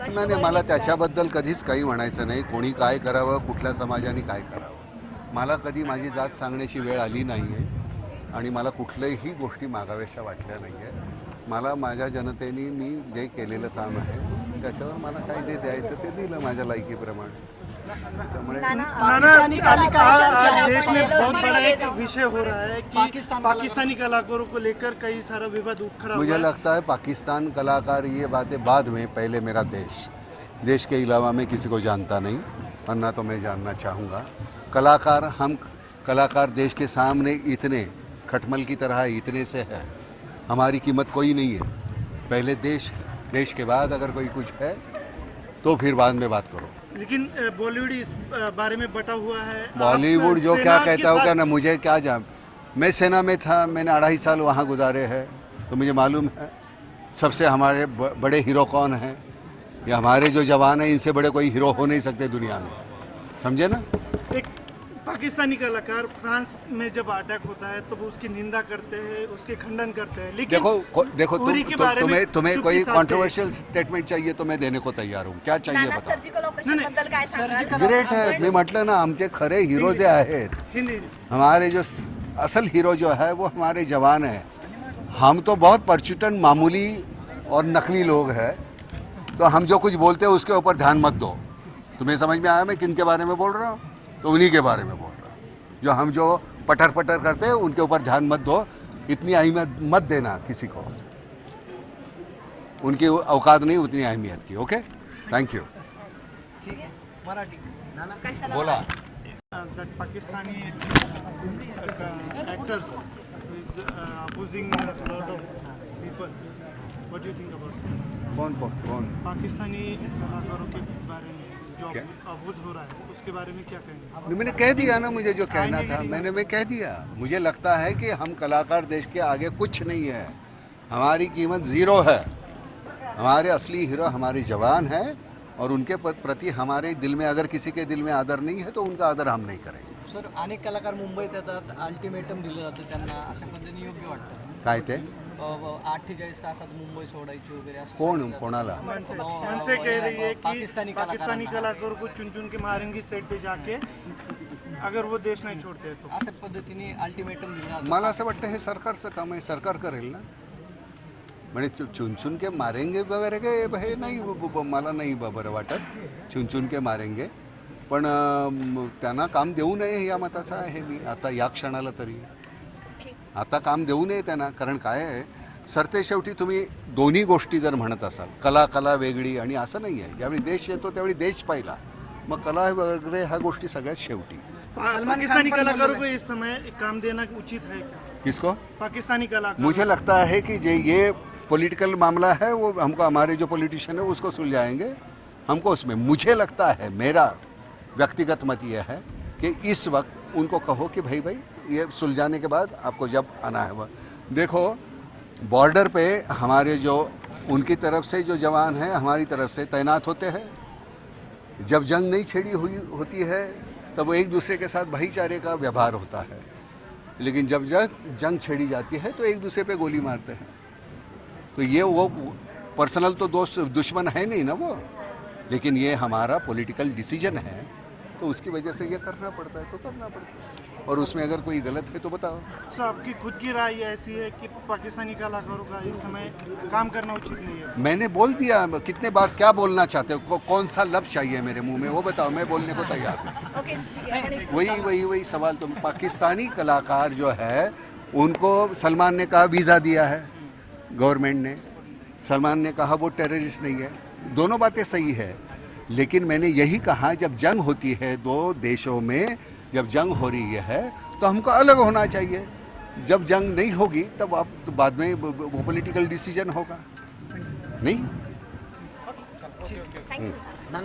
नाही, मला त्याच्याबद्दल कधीच काही म्हणायचं नाही. कोणी काय करावं, कुठल्या समाजाने काय करावं, मला कधी माझी जात सांगण्याची वेळ आली नाही आहे आणि मला कुठल्याही गोष्टी मागाव्याशा वाटल्या नाही आहे. मला माझ्या जनतेने मी जे केलेलं काम आहे त्याच्यावर मला काय जे द्यायचं ते दिलं माझ्या लायकीप्रमाणे. त्यामुळे आज देश में बहुत बड़ा एक विषय हो रहा है कि पाकिस्तानी कलाकारों को लेकर कई सारा विवाद खड़ा हुआ है। मुझे लगता है पाकिस्तान कलाकार ये बातें बाद में, पहले मेरा देश के अलावा मैं किसी को जानता नहीं और ना तो मैं जानना चाहूँगा। हम कलाकार देश के सामने इतने खटमल की तरह इतने से है, हमारी कीमत कोई नहीं है। पहले देश के बाद अगर कोई कुछ है तो फिर बाद में बात करो। लेकिन बॉलीवुड इस बारे में बटा हुआ है। बॉलीवुड जो क्या कहता हो क्या ना, मुझे क्या जान। मैं सेना में था, मैंने 2.5 साल वहाँ गुजारे हैं, तो मुझे मालूम है सबसे हमारे बड़े हीरो कौन हैं। या हमारे जो जवान हैं, इनसे बड़े कोई हीरो हो नहीं सकते दुनिया में, समझे ना। एक पाकिस्तानी कलाकार फ्रांस में जब अटैक होता है तो वो उसकी निंदा करते हैं, उसके खंडन करते हैं, लेकिन देखो तुम्हें कोई कंट्रोवर्शियल स्टेटमेंट चाहिए तो मैं देने को तैयार हूँ। क्या चाहिए बताओ। ग्रेट है, मी म्हटलं ना, आमचे खरे हीरो जे आहेत, हमारे जो असल हीरो जो है वो हमारे जवान हैं। हम तो बहुत परचुटन मामूली और नकली लोग हैं, तो हम जो कुछ बोलते हैं उसके ऊपर ध्यान मत दो। तुम्हें समझ में आया मैं किन के बारे में बोल रहा हूँ? तो उन्हीं के बारे में बोल रहा हूँ। जो हम जो पटर करते हैं उनके ऊपर ध्यान मत दो, इतनी अहमियत मत देना किसी को, उनकी औकात नहीं उतनी अहमियत की। Okay, thank you. बोला। Pakistani actors is abusing a lot of people. What do you think about it? कौन? पाकिस्तानी कलाकारों के बारे में जो अबूज हो रहा है उसके बारे में क्या कहेंगे? मैंने कह दिया ना, मुझे जो कहना था मैं कह दिया। मुझे लगता है कि हम कलाकार देश के आगे कुछ नहीं है, हमारी कीमत ज़ीरो है। हमारे असली हीरो हमारे जवान हैं और उनके प्रति हमारे दिल में, अगर किसी के दिल में आदर नहीं है तो उनका आदर हम नहीं करेंगे। सर, अनेक कलाकार मुंबईत येतात, अल्टिमेटम दिलं जातं त्यांना, अशा पद्धतीने योग्य वाटतं काय ते 48 तासात मुंबई सोडायची वगैरे असं कोणाला? मनसे कह रही है कि पाकिस्तानी कलाकारों को चुन के मारेंगी सेट पे जाके अगर वो देश नहीं छोड़ते तो। अशा पद्धतीने अल्टिमेटम दिलं जातं। मला असं वाटतं हे सरकारचं काम आहे, सरकार करेल ना। म्हणजे चुन के मारेंगे वगैरे काय हे नाही, मला नाही बरं वाटत चुन के मारेंगे, पण त्यांना काम देऊ नये या मताचा आहे मी आता या क्षणाला तरी। आता काम देऊ नये त्यांना, कारण काय आहे सरते शेवटी तुम्ही दोन्ही गोष्टी जर म्हणत असाल, कला वेगळी आणि असं नाही आहे। ज्यावेळी देश येतो त्यावेळी देश पहिला, मग कला वगैरे ह्या गोष्टी सगळ्यात शेवटी। पाकिस्तानी कलाकारों को इस समय काम देना उचित है क्या? किसको? पाकिस्तानी कलाकार। मुझे लगता है कि ये पॉलिटिकल मामला है, वो हमको हमारे जो पॉलिटिशियन है उसको सुलझाएंगे। हमको उसमें, मुझे लगता है, मेरा व्यक्तिगत मत ये है कि इस वक्त उनको कहो कि भाई ये सुलझाने के बाद आपको जब आना है। देखो बॉर्डर पे हमारे जो उनकी तरफ से जो जवान हैं हमारी तरफ से तैनात होते हैं, जब जंग नहीं छेड़ी हुई होती है तब वो एक दूसरे के साथ भाईचारे का व्यवहार होता है, लेकिन जब जंग छेड़ी जाती है तो एक दूसरे पे गोली मारते हैं। तो ये वो पर्सनल तो दुश्मन है नहीं ना वो, लेकिन ये हमारा पॉलिटिकल डिसीजन है, तो उसकी वजह से ये करना पड़ता है, तो करना पड़ता है। और उसमें अगर कोई गलत है तो बताओ। सर, आपकी खुद की राय ऐसी है कि पाकिस्तानी कलाकारों का इस समय काम करना उचित नहीं है? मैंने बोल दिया, कितने बार क्या बोलना चाहते हो, कौन सा लफ्ज़ चाहिए मेरे मुंह में वो बताओ, मैं बोलने को तैयार हूँ। वही सवाल। तो पाकिस्तानी कलाकार जो है उनको सलमान ने कहा वीज़ा दिया है गवर्नमेंट ने, सलमान ने कहा वो टेररिस्ट नहीं है, दोनों बातें सही है। लेकिन मैंने यही कहा जब जंग होती है दो देशों में, जब जंग हो रही है तो हमको अलग होना चाहिए। जब जंग नहीं होगी तब आप तो बाद में वो पॉलिटिकल डिसीजन होगा, नहीं? ना